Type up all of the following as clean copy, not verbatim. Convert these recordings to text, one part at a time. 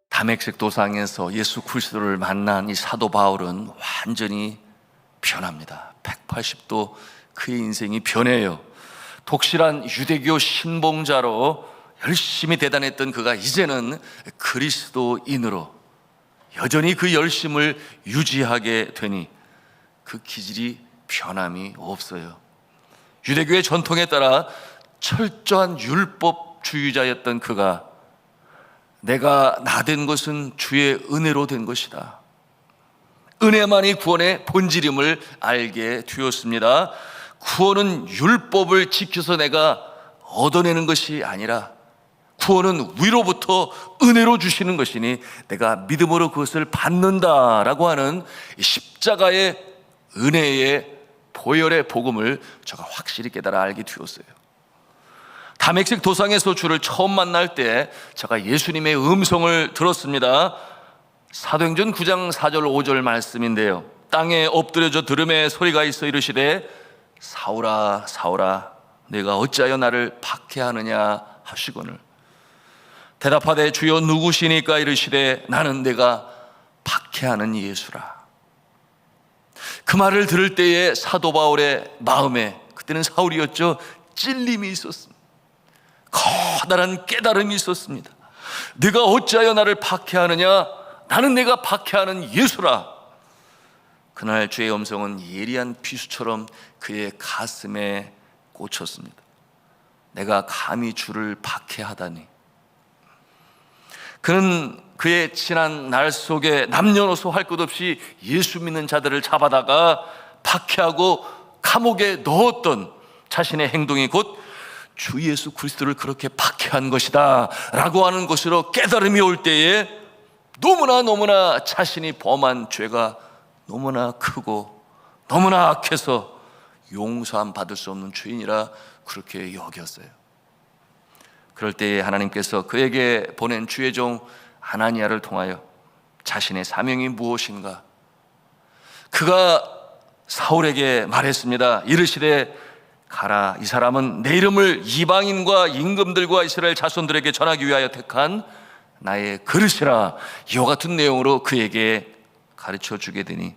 다메섹 도상에서 예수 그리스도를 만난 이 사도 바울은 완전히 변합니다. 180도 그의 인생이 변해요. 독실한 유대교 신봉자로 열심히 대단했던 그가 이제는 그리스도인으로 여전히 그 열심을 유지하게 되니 그 기질이 변함이 없어요. 유대교의 전통에 따라 철저한 율법주의자였던 그가 내가 나된 것은 주의 은혜로 된 것이다, 은혜만이 구원의 본질임을 알게 되었습니다. 구원은 율법을 지켜서 내가 얻어내는 것이 아니라 구원은 위로부터 은혜로 주시는 것이니 내가 믿음으로 그것을 받는다라고 하는 십자가의 은혜의 보혈의 복음을 제가 확실히 깨달아 알게 되었어요. 다메섹 도상에서 주를 처음 만날 때 제가 예수님의 음성을 들었습니다. 사도행전 9장 4절 5절 말씀인데요, 땅에 엎드려져 들음에 소리가 있어 이르시되 사울아 사울아 내가 어찌하여 나를 박해하느냐 하시거늘 대답하되 주여 누구시니까 이르시되 나는 내가 박해하는 예수라. 그 말을 들을 때에 사도 바울의 마음에, 그때는 사울이었죠, 찔림이 있었습니다. 커다란 깨달음이 있었습니다. 네가 어찌하여 나를 박해하느냐, 나는 내가 박해하는 예수라. 그날 주의 음성은 예리한 비수처럼 그의 가슴에 꽂혔습니다. 내가 감히 주를 박해하다니. 그는 그의 지난 날 속에 남녀노소 할 것 없이 예수 믿는 자들을 잡아다가 박해하고 감옥에 넣었던 자신의 행동이 곧 주 예수 그리스도를 그렇게 박해한 것이다 라고 하는 것으로 깨달음이 올 때에 너무나 자신이 범한 죄가 너무나 크고 너무나 악해서 용서함 받을 수 없는 죄인이라 그렇게 여겼어요. 그럴 때에 하나님께서 그에게 보낸 주의 종 하나니아를 통하여 자신의 사명이 무엇인가, 그가 사울에게 말했습니다. 이르시되 가라, 이 사람은 내 이름을 이방인과 임금들과 이스라엘 자손들에게 전하기 위하여 택한 나의 그릇이라. 이와 같은 내용으로 그에게 가르쳐 주게 되니,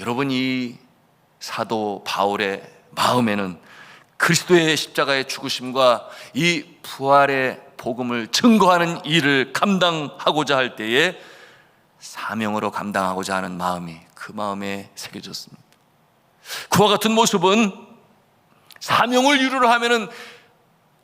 여러분, 이 사도 바울의 마음에는 그리스도의 십자가의 죽으심과 이 부활의 복음을 증거하는 일을 감당하고자 할 때에 사명으로 감당하고자 하는 마음이 그 마음에 새겨졌습니다. 그와 같은 모습은 사명을 이루려 하면은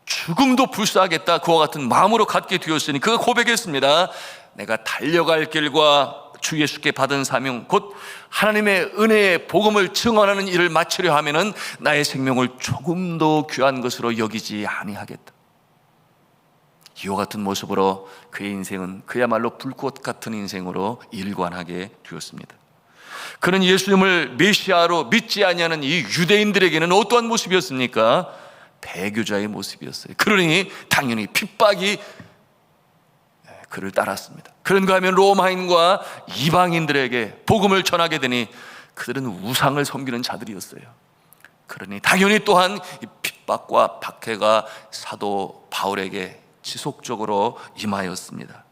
죽음도 불사하겠다, 그와 같은 마음으로 갖게 되었으니 그가 고백했습니다. 내가 달려갈 길과 주 예수께 받은 사명, 곧 하나님의 은혜의 복음을 증언하는 일을 마치려 하면은 나의 생명을 조금도 귀한 것으로 여기지 아니하겠다. 이와 같은 모습으로 그의 인생은 그야말로 불꽃 같은 인생으로 일관하게 되었습니다. 그는 예수님을 메시아로 믿지 아니하는 이 유대인들에게는 어떠한 모습이었습니까? 배교자의 모습이었어요. 그러니 당연히 핍박이 그를 따랐습니다. 그런가 하면 로마인과 이방인들에게 복음을 전하게 되니 그들은 우상을 섬기는 자들이었어요. 그러니 당연히 또한 이 핍박과 박해가 사도 바울에게 지속적으로 임하였습니다.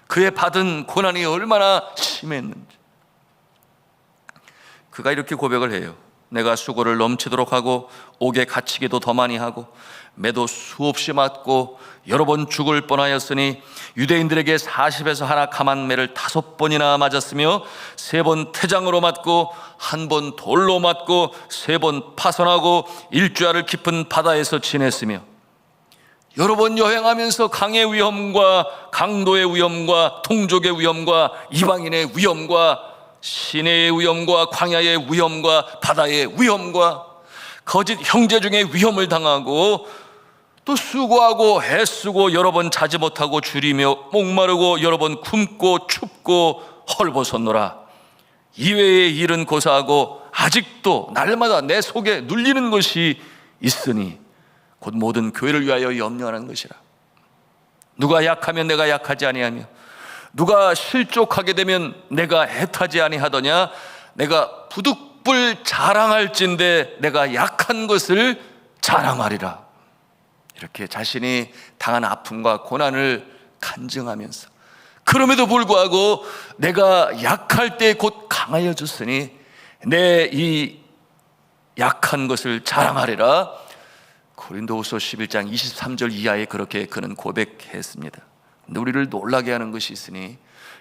그의 받은 고난이 얼마나 심했는지 그가 이렇게 고백을 해요. 내가 수고를 넘치도록 하고 옥에 갇히기도 더 많이 하고 매도 수없이 맞고 여러 번 죽을 뻔하였으니 유대인들에게 40에서 하나 감한 매를 5번이나 맞았으며 3번 태장으로 맞고 1번 돌로 맞고 3번 파손하고 일주야를 깊은 바다에서 지냈으며 여러 번 여행하면서 강의 위험과 강도의 위험과 동족의 위험과 이방인의 위험과 시내의 위험과 광야의 위험과 바다의 위험과 거짓 형제 중에 위험을 당하고 또 수고하고 애쓰고 여러 번 자지 못하고 줄이며 목마르고 여러 번 굶고 춥고 헐벗었노라. 이외의 일은 고사하고 아직도 날마다 내 속에 눌리는 것이 있으니 곧 모든 교회를 위하여 염려하는 것이라. 누가 약하면 내가 약하지 아니하며 누가 실족하게 되면 내가 애타지 아니하더냐. 내가 부득 부득불 자랑할진대 내가 약한 것을 자랑하리라. 이렇게 자신이 당한 아픔과 고난을 간증하면서, 그럼에도 불구하고 내가 약할 때 곧 강하여졌으니 내 이 약한 것을 자랑하리라. 고린도후서 11장 23절 이하에 그렇게 그는 고백했습니다. 근데 우리를 놀라게 하는 것이 있으니,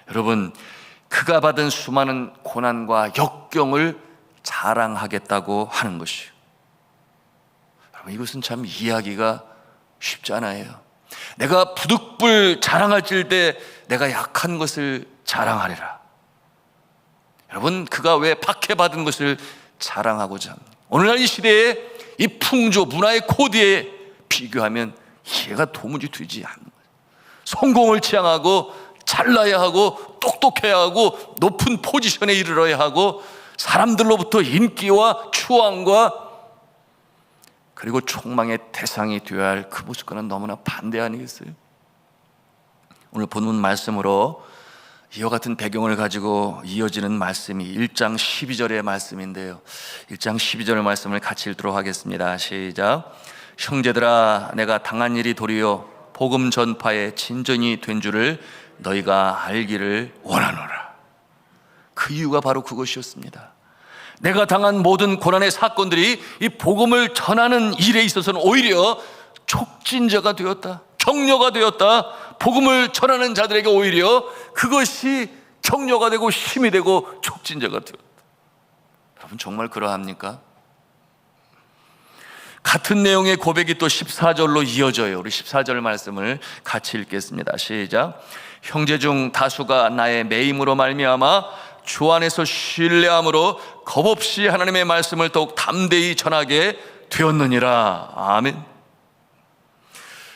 여러분, 그가 받은 수많은 고난과 역경을 자랑하겠다고 하는 것이요. 여러분, 이것은 참 이해하기가 쉽지 않아요. 내가 부득불 자랑할질 때 내가 약한 것을 자랑하리라. 여러분, 그가 왜 박해받은 것을 자랑하고자 합니다. 오늘날 이 시대에 이 풍조 문화의 코드에 비교하면 이해가 도무지 되지 않는 거예요. 성공을 지향하고 잘나야 하고 똑똑해야 하고 높은 포지션에 이르러야 하고 사람들로부터 인기와 추앙과 그리고 촉망의 대상이 되어야 할 그 모습과는 너무나 반대 아니겠어요? 오늘 본문 말씀으로 이와 같은 배경을 가지고 이어지는 말씀이 1장 12절의 말씀인데요, 1장 12절 말씀을 같이 읽도록 하겠습니다. 시작. 형제들아, 내가 당한 일이 도리어 복음 전파의 진전이 된 줄을 너희가 알기를 원하노라. 그 이유가 바로 그것이었습니다. 내가 당한 모든 고난의 사건들이 이 복음을 전하는 일에 있어서는 오히려 촉진제가 되었다, 격려가 되었다. 복음을 전하는 자들에게 오히려 그것이 격려가 되고 힘이 되고 촉진제가 되었다. 여러분, 정말 그러합니까? 같은 내용의 고백이 또 14절로 이어져요. 우리 14절 말씀을 같이 읽겠습니다. 시작. 형제 중 다수가 나의 매임으로 말미암아 주 안에서 신뢰함으로 겁없이 하나님의 말씀을 더욱 담대히 전하게 되었느니라. 아멘.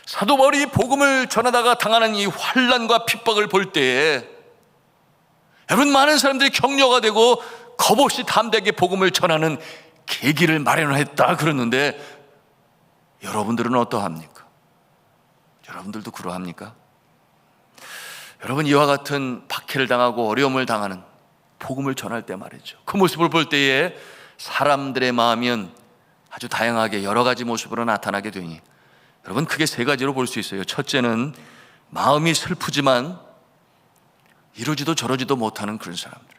사도 바울이 복음을 전하다가 당하는 이 환난과 핍박을 볼 때에, 여러분, 많은 사람들이 격려가 되고 겁없이 담대하게 복음을 전하는 계기를 마련했다 그러는데, 여러분들은 어떠합니까? 여러분들도 그러합니까? 여러분, 이와 같은 박해를 당하고 어려움을 당하는 복음을 전할 때 말이죠, 그 모습을 볼 때에 사람들의 마음은 아주 다양하게 여러 가지 모습으로 나타나게 되니, 여러분, 크게 세 가지로 볼 수 있어요. 첫째는 마음이 슬프지만 이러지도 저러지도 못하는 그런 사람들,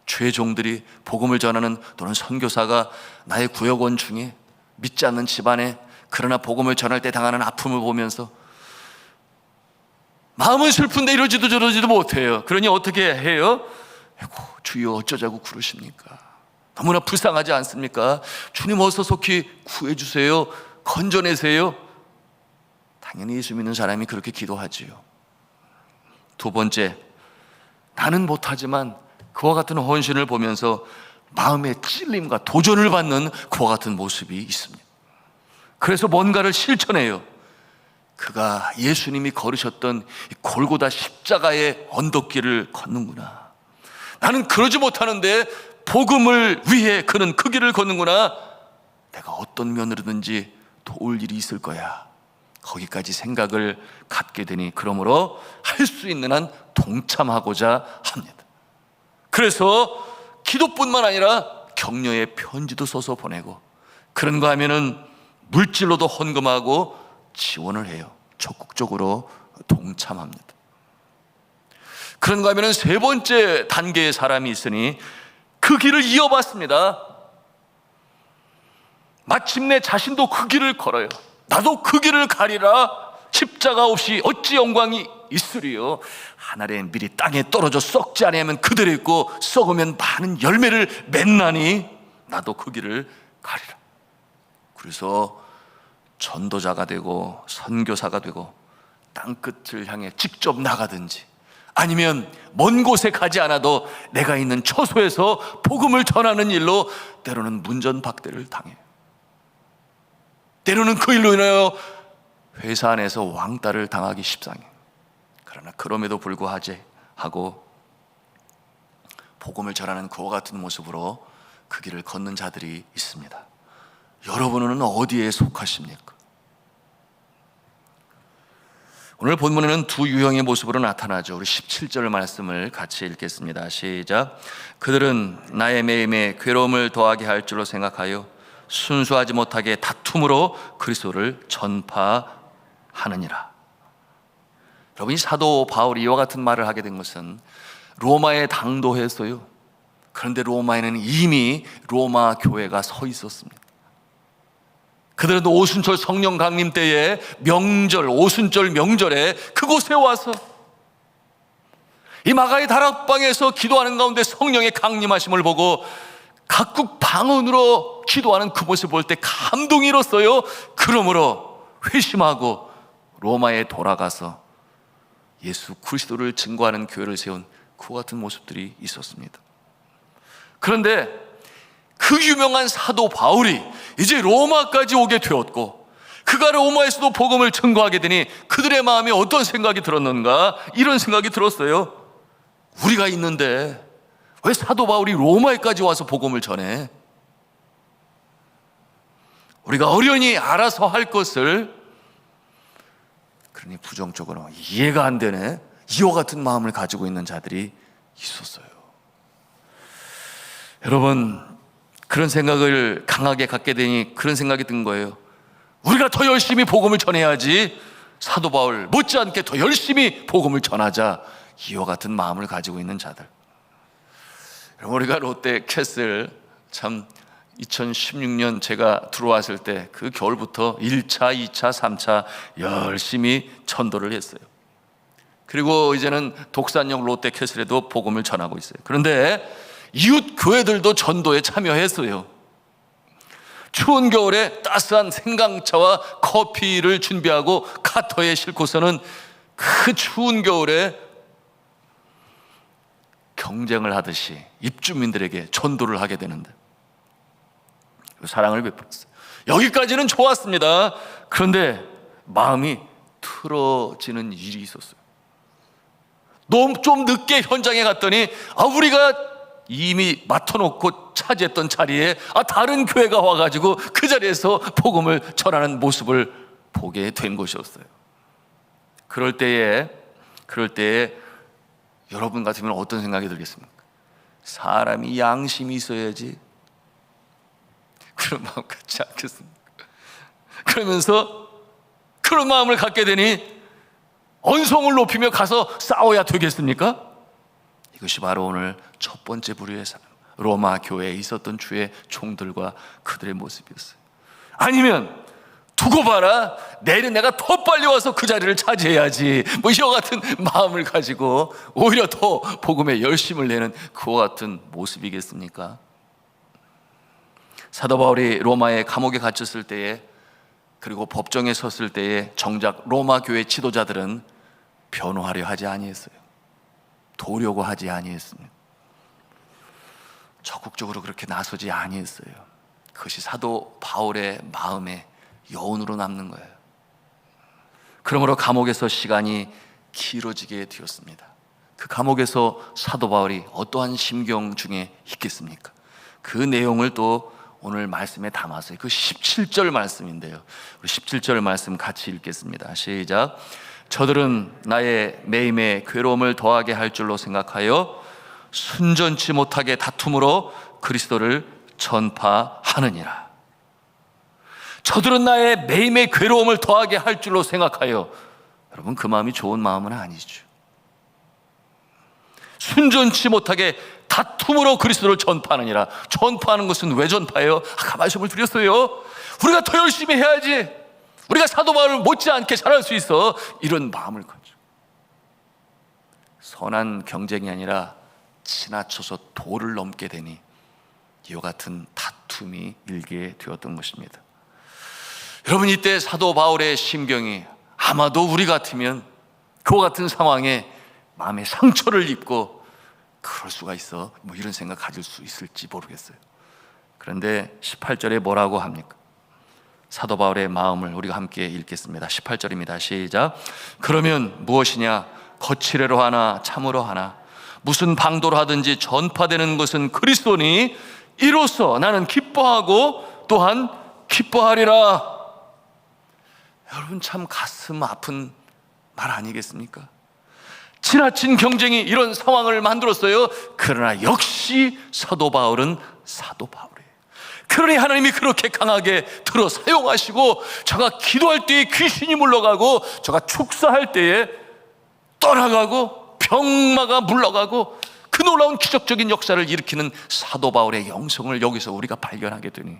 죄의 종들이 복음을 전하는, 또는 선교사가 나의 구역원 중에 믿지 않는 집안에 그러나 복음을 전할 때 당하는 아픔을 보면서 마음은 슬픈데 이러지도 저러지도 못해요. 그러니 어떻게 해요? 아이고, 주여 어쩌자고 그러십니까? 너무나 불쌍하지 않습니까? 주님 어서 속히 구해주세요, 건져내세요. 당연히 예수 믿는 사람이 그렇게 기도하지요. 두 번째, 나는 못하지만 그와 같은 헌신을 보면서 마음의 찔림과 도전을 받는 그와 같은 모습이 있습니다. 그래서 뭔가를 실천해요. 그가 예수님이 걸으셨던 골고다 십자가의 언덕길을 걷는구나. 나는 그러지 못하는데 복음을 위해 그는 그 길을 걷는구나. 내가 어떤 면으로든지 도울 일이 있을 거야. 거기까지 생각을 갖게 되니, 그러므로 할 수 있는 한 동참하고자 합니다. 그래서 기도뿐만 아니라 격려의 편지도 써서 보내고, 그런 거 하면은 물질로도 헌금하고 지원을 해요. 적극적으로 동참합니다. 그런 거 하면은 세 번째 단계의 사람이 있으니 그 길을 이어봤습니다. 마침내 자신도 그 길을 걸어요. 나도 그 길을 가리라. 십자가 없이 어찌 영광이 있으리요. 하늘에 밀이 땅에 떨어져 썩지 아니하면 그대로 있고 썩으면 많은 열매를 맺나니 나도 그 길을 가리라. 그래서 전도자가 되고 선교사가 되고 땅끝을 향해 직접 나가든지, 아니면 먼 곳에 가지 않아도 내가 있는 처소에서 복음을 전하는 일로 때로는 문전박대를 당해요. 때로는 그 일로 인하여 회사 안에서 왕따를 당하기 십상해요. 그러나 그럼에도 불구하고 복음을 전하는 그와 같은 모습으로 그 길을 걷는 자들이 있습니다. 여러분은 어디에 속하십니까? 오늘 본문에는 두 유형의 모습으로 나타나죠. 우리 17절 말씀을 같이 읽겠습니다. 시작. 그들은 나의 매임에 괴로움을 더하게 할 줄로 생각하여 순수하지 못하게 다툼으로 그리스도를 전파하느니라. 여러분, 이 사도 바울이 이와 같은 말을 하게 된 것은 로마에 당도했어요. 그런데 로마에는 이미 로마 교회가 서 있었습니다. 그들은 오순절 성령 강림 때에 명절, 오순절 명절에 그곳에 와서 이 마가의 다락방에서 기도하는 가운데 성령의 강림하심을 보고 각국 방언으로 기도하는 그 모습을 볼 때 감동이 일었어요. 그러므로 회심하고 로마에 돌아가서 예수 그리스도를 증거하는 교회를 세운 그와 같은 모습들이 있었습니다. 그런데 그 유명한 사도 바울이 이제 로마까지 오게 되었고, 그가 로마에서도 복음을 증거하게 되니 그들의 마음에 어떤 생각이 들었는가? 이런 생각이 들었어요. 우리가 있는데 왜 사도 바울이 로마에까지 와서 복음을 전해? 우리가 어련히 알아서 할 것을, 그러니 부정적으로 이해가 안 되네, 이와 같은 마음을 가지고 있는 자들이 있었어요. 여러분, 그런 생각을 강하게 갖게 되니 그런 생각이 든 거예요. 우리가 더 열심히 복음을 전해야지, 사도 바울 못지않게 더 열심히 복음을 전하자, 이와 같은 마음을 가지고 있는 자들. 우리가 롯데 캐슬 참 2016년 제가 들어왔을 때 그 겨울부터 1차, 2차, 3차 열심히 전도를 했어요. 그리고 이제는 독산역 롯데 캐슬에도 복음을 전하고 있어요. 그런데 이웃 교회들도 전도에 참여했어요. 추운 겨울에 따스한 생강차와 커피를 준비하고 카터에 싣고서는 그 추운 겨울에 경쟁을 하듯이 입주민들에게 전도를 하게 되는데 사랑을 베풀었어요. 여기까지는 좋았습니다. 그런데 마음이 틀어지는 일이 있었어요. 너무 좀 늦게 현장에 갔더니 우리가 이미 맡아놓고 차지했던 자리에 다른 교회가 와가지고 그 자리에서 복음을 전하는 모습을 보게 된 것이었어요. 그럴 때에 여러분 같으면 어떤 생각이 들겠습니까? 사람이 양심이 있어야지 그런 마음 갖지 않겠습니까? 그러면서 그런 마음을 갖게 되니 언성을 높이며 가서 싸워야 되겠습니까? 이것이 바로 오늘 첫 번째 부류의 사람, 로마 교회에 있었던 주의 종들과 그들의 모습이었어요. 아니면 두고 봐라, 내일은 내가 더 빨리 와서 그 자리를 차지해야지, 이와 같은 마음을 가지고 오히려 더 복음에 열심을 내는 그와 같은 모습이겠습니까? 사도 바울이 로마의 감옥에 갇혔을 때에, 그리고 법정에 섰을 때에 정작 로마 교회 지도자들은 변호하려 하지 아니했어요. 도려고 하지 아니했습니다. 적극적으로 그렇게 나서지 아니했어요. 그것이 사도 바울의 마음에 여운으로 남는 거예요. 그러므로 감옥에서 시간이 길어지게 되었습니다. 그 감옥에서 사도 바울이 어떠한 심경 중에 있겠습니까? 그 내용을 또 오늘 말씀에 담았어요. 그 17절 말씀인데요, 우리 17절 말씀 같이 읽겠습니다. 시작. 저들은 나의 매임에 괴로움을 더하게 할 줄로 생각하여 순전치 못하게 다툼으로 그리스도를 전파하느니라. 저들은 나의 매임에 괴로움을 더하게 할 줄로 생각하여, 여러분, 그 마음이 좋은 마음은 아니죠. 순전치 못하게 다툼으로 그리스도를 전파하느니라. 전파하는 것은 왜 전파해요? 아까 말씀을 드렸어요. 우리가 더 열심히 해야지, 우리가 사도 바울을 못지않게 잘할 수 있어, 이런 마음을 가지고 선한 경쟁이 아니라 지나쳐서 도를 넘게 되니 이와 같은 다툼이 일게 되었던 것입니다. 여러분, 이때 사도 바울의 심경이 아마도 우리 같으면 그와 같은 상황에 마음에 상처를 입고 그럴 수가 있어, 이런 생각 가질 수 있을지 모르겠어요. 그런데 18절에 뭐라고 합니까? 사도 바울의 마음을 우리가 함께 읽겠습니다. 18절입니다. 시작. 그러면 무엇이냐? 거칠애로 하나 참으로 하나 무슨 방도로 하든지 전파되는 것은 그리스도니 이로써 나는 기뻐하고 또한 기뻐하리라. 여러분, 참 가슴 아픈 말 아니겠습니까? 지나친 경쟁이 이런 상황을 만들었어요. 그러나 역시 사도 바울은 사도 바울이에요. 그러니 하나님이 그렇게 강하게 들어 사용하시고, 저가 기도할 때에 귀신이 물러가고, 저가 축사할 때에 떠나가고, 병마가 물러가고, 그 놀라운 기적적인 역사를 일으키는 사도 바울의 영성을 여기서 우리가 발견하게 되니,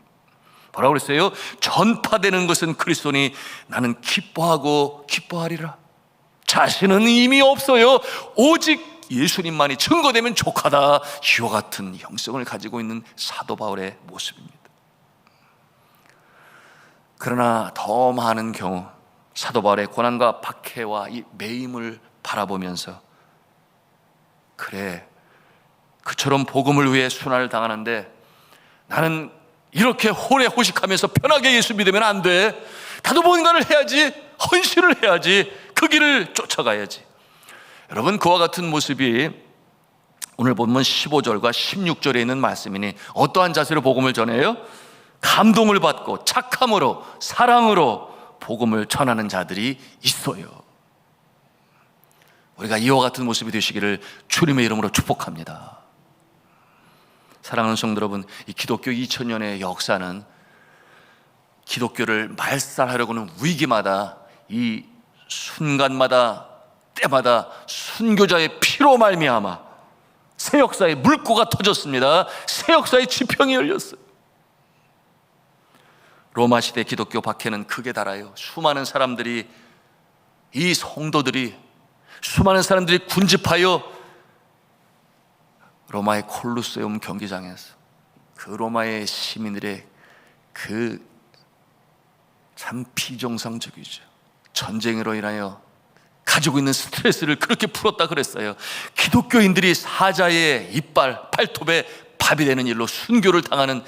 뭐라고 그랬어요? 전파되는 것은 그리스도니 나는 기뻐하고 기뻐하리라. 자신은 이미 없어요. 오직 예수님만이 증거되면 족하다. 이와 같은 영성을 가지고 있는 사도 바울의 모습입니다. 그러나 더 많은 경우 사도 바울의 고난과 박해와 이 매임을 바라보면서, 그래, 그처럼 복음을 위해 순환을 당하는데 나는 이렇게 호래호식하면서 편하게 예수 믿으면 안 돼. 나도 뭔가를 해야지. 헌신을 해야지. 그 길을 쫓아가야지. 여러분, 그와 같은 모습이 오늘 본문 15절과 16절에 있는 말씀이니, 어떠한 자세로 복음을 전해요? 감동을 받고 착함으로, 사랑으로 복음을 전하는 자들이 있어요. 우리가 이와 같은 모습이 되시기를 주님의 이름으로 축복합니다. 사랑하는 성도 여러분, 이 기독교 2000년의 역사는 기독교를 말살하려고는 위기마다, 이 순간마다, 때마다 순교자의 피로 말미암아 새 역사의 물꼬가 터졌습니다. 새 역사의 지평이 열렸어요. 로마 시대 기독교 박해는 극에 달하여 수많은 사람들이, 이 성도들이, 수많은 사람들이 군집하여 로마의 콜로세움 경기장에서 그 로마의 시민들의 그 참 비정상적이죠. 전쟁으로 인하여 가지고 있는 스트레스를 그렇게 풀었다 그랬어요. 기독교인들이 사자의 이빨, 발톱에 밥이 되는 일로 순교를 당하는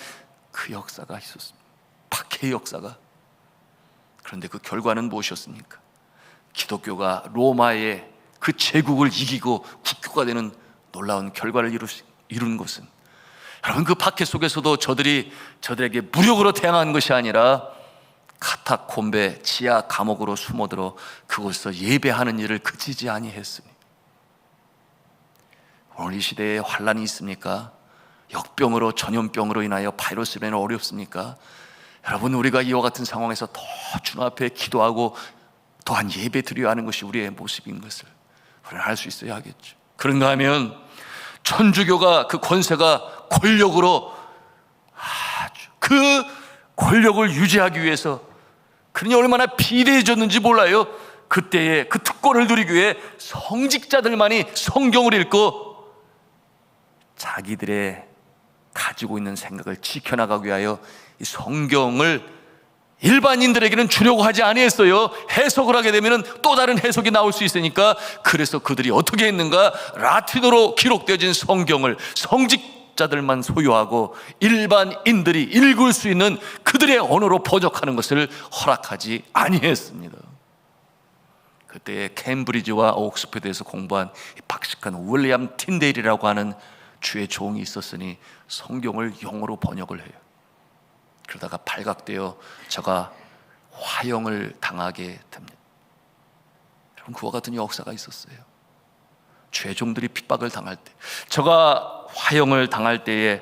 그 역사가 있었습니다. 박해의 역사가. 그런데 그 결과는 무엇이었습니까? 기독교가 로마의 그 제국을 이기고 국교가 되는 놀라운 결과를 이룬 것은, 여러분, 그 박해 속에서도 저들에게 무력으로 대항한 것이 아니라 카타콤베 지하 감옥으로 숨어들어 그곳에서 예배하는 일을 그치지 아니했으니. 오늘 이 시대에 환란이 있습니까? 역병으로, 전염병으로 인하여 바이러스로 인해 어렵습니까? 여러분, 우리가 이와 같은 상황에서 더 주님 앞에 기도하고 또한 예배 드려야 하는 것이 우리의 모습인 것을 우리는 알 수 있어야 하겠죠. 그런가 하면 천주교가 그 권세가 권력으로 아주 그 권력을 유지하기 위해서, 그러니 얼마나 비대해졌는지 몰라요. 그때의 그 특권을 누리기 위해 성직자들만이 성경을 읽고 자기들의 가지고 있는 생각을 지켜나가기 위하여 이 성경을 일반인들에게는 주려고 하지 아니했어요. 해석을 하게 되면 또 다른 해석이 나올 수 있으니까. 그래서 그들이 어떻게 했는가? 라틴어로 기록되어진 성경을 성직자들만 소유하고 일반인들이 읽을 수 있는 그들의 언어로 번역하는 것을 허락하지 아니했습니다. 그때 캠브리지와 옥스퍼드에서 공부한 박식한 윌리엄 틴데일이라고 하는 주의 종이 있었으니 성경을 영어로 번역을 해요. 그러다가 발각되어 저가 화형을 당하게 됩니다. 여러분, 그와 같은 역사가 있었어요. 죄종들이 핍박을 당할 때, 저가 화형을 당할 때에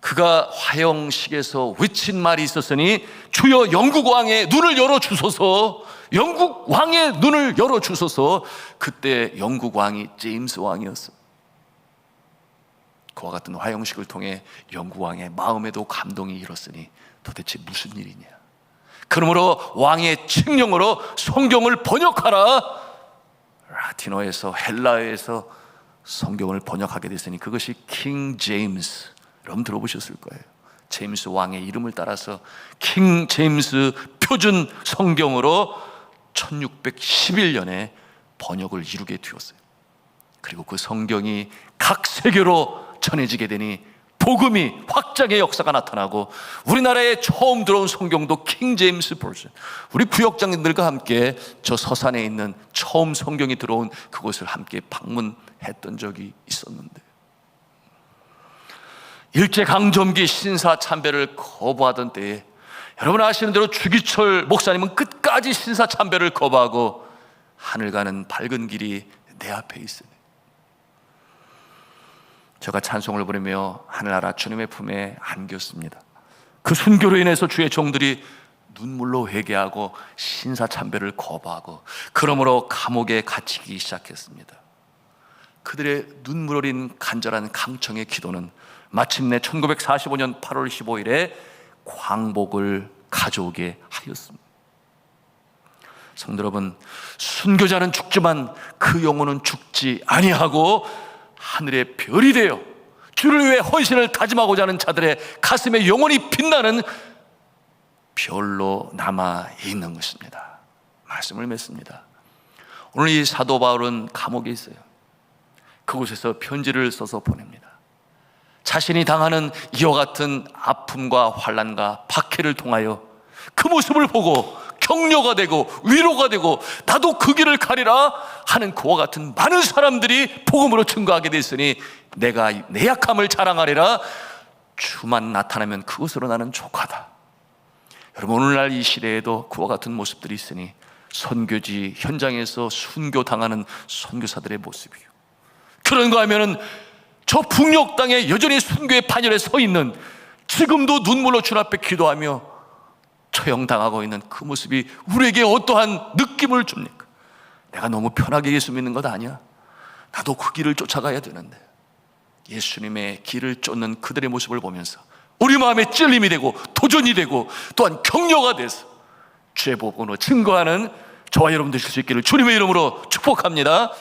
그가 화형식에서 외친 말이 있었으니, 주여 영국 왕의 눈을 열어주소서, 영국 왕의 눈을 열어주소서. 그때 영국 왕이 제임스 왕이었어요. 그와 같은 화형식을 통해 영국 왕의 마음에도 감동이 일었으니 도대체 무슨 일이냐? 그러므로 왕의 칙령으로 성경을 번역하라. 라틴어에서, 헬라어에서 성경을 번역하게 됐으니 그것이 킹 제임스, 여러분 들어보셨을 거예요. 제임스 왕의 이름을 따라서 킹 제임스 표준 성경으로 1611년에 번역을 이루게 되었어요. 그리고 그 성경이 각 세계로 전해지게 되니 복음이, 확장의 역사가 나타나고, 우리나라에 처음 들어온 성경도 킹 제임스 버전, 우리 부역장님들과 함께 저 서산에 있는 처음 성경이 들어온 그곳을 함께 방문했던 적이 있었는데, 일제강점기 신사참배를 거부하던 때에, 여러분 아시는 대로 주기철 목사님은 끝까지 신사참배를 거부하고 하늘 가는 밝은 길이 내 앞에 있으니. 제가 찬송을 부르며 하늘나라 주님의 품에 안겼습니다. 그 순교로 인해서 주의 종들이 눈물로 회개하고 신사참배를 거부하고 그러므로 감옥에 갇히기 시작했습니다. 그들의 눈물 어린 간절한 강청의 기도는 마침내 1945년 8월 15일에 광복을 가져오게 하였습니다. 성도 여러분, 순교자는 죽지만 그 영혼은 죽지 아니하고 하늘의 별이 되어 주를 위해 헌신을 다짐하고자 하는 자들의 가슴에 영원히 빛나는 별로 남아 있는 것입니다. 말씀을 맺습니다. 오늘 이 사도 바울은 감옥에 있어요. 그곳에서 편지를 써서 보냅니다. 자신이 당하는 이와 같은 아픔과 환난과 박해를 통하여 그 모습을 보고 격려가 되고 위로가 되고 나도 그 길을 가리라 하는 그와 같은 많은 사람들이 복음으로 증거하게 됐으니 내가 내 약함을 자랑하리라. 주만 나타나면 그것으로 나는 족하다. 여러분, 오늘날 이 시대에도 그와 같은 모습들이 있으니 선교지 현장에서 순교당하는 선교사들의 모습이요, 그런가 하면은 저 북녘 땅에 여전히 순교의 반열에 서 있는, 지금도 눈물로 주 앞에 기도하며 처형당하고 있는 그 모습이 우리에게 어떠한 느낌을 줍니까? 내가 너무 편하게 예수 믿는 것 아니야? 나도 그 길을 쫓아가야 되는데. 예수님의 길을 쫓는 그들의 모습을 보면서 우리 마음에 찔림이 되고 도전이 되고 또한 격려가 돼서 주의 복음으로 증거하는 저와 여러분 되실 수 있기를 주님의 이름으로 축복합니다.